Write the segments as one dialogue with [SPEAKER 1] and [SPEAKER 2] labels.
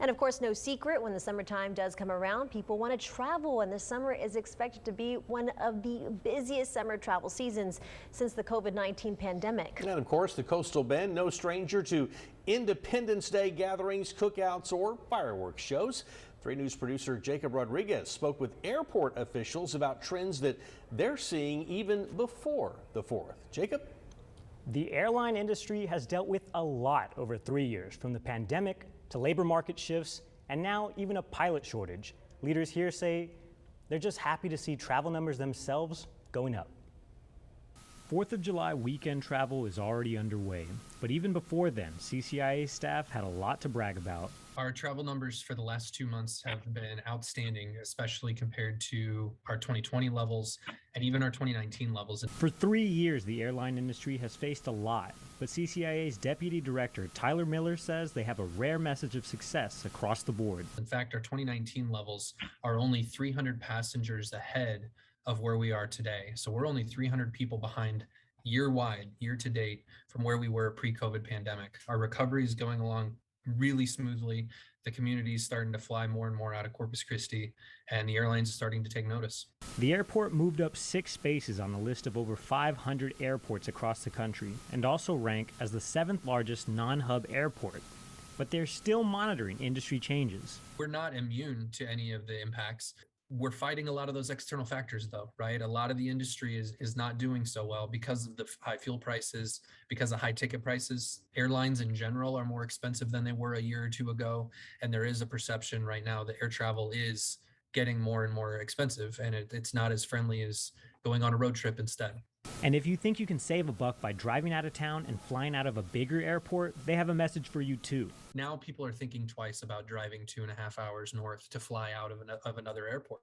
[SPEAKER 1] And of course, no secret, when the summertime does come around, people want to travel, and this summer is expected to be one of the busiest summer travel seasons since the COVID-19 pandemic.
[SPEAKER 2] And of course, the Coastal Bend, no stranger to Independence Day gatherings, cookouts, or fireworks shows. 3 News producer Jacob Rodriguez spoke with airport officials about trends that they're seeing even before the 4th. Jacob?
[SPEAKER 3] The airline industry has dealt with a lot over 3 years, from the pandemic to labor market shifts and now even a pilot shortage. Leaders here say they're just happy to see travel numbers themselves going up. 4th of July weekend travel is already underway, but even before then, CCIA staff had a lot to brag about.
[SPEAKER 4] Our travel numbers for the last 2 months have been outstanding, especially compared to our 2020 levels and even our 2019 levels.
[SPEAKER 3] For 3 years, the airline industry has faced a lot, but CCIA's Deputy Director Tyler Miller says they have a rare message of success across the board.
[SPEAKER 4] In fact, our 2019 levels are only 300 passengers ahead of where we are today. So we're only 300 people behind year-wide, year-to-date, from where we were pre-COVID pandemic. Our recovery is going along really smoothly. The community is starting to fly more and more out of Corpus Christi, and the airlines are starting to take notice.
[SPEAKER 3] The airport moved up 6 spaces on the list of over 500 airports across the country and also rank as the 7th largest non-hub airport. But they're still monitoring industry changes.
[SPEAKER 4] We're not immune to any of the impacts. We're fighting a lot of those external factors, though, right? A lot of the industry is not doing so well because of the high fuel prices, because of high ticket prices. Airlines in general are more expensive than they were a year or 2 ago. And there is a perception right now that air travel is getting more and more expensive, and it's not as friendly as going on a road trip instead.
[SPEAKER 3] And if you think you can save a buck by driving out of town and flying out of a bigger airport, they have a message for you too.
[SPEAKER 4] Now people are thinking twice about driving 2.5 hours north to fly out of another airport.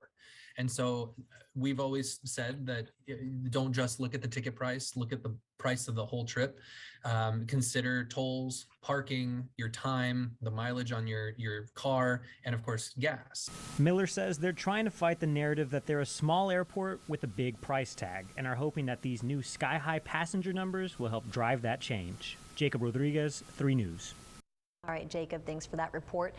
[SPEAKER 4] And so we've always said that don't just look at the ticket price, look at the price of the whole trip. Consider tolls, parking, your time, the mileage on your car, and of course, gas.
[SPEAKER 3] Miller says they're trying to fight the narrative that they're a small airport with a big price tag and are hoping that these new sky-high passenger numbers will help drive that change. Jacob Rodriguez, 3 News.
[SPEAKER 1] All right, Jacob, thanks for that report.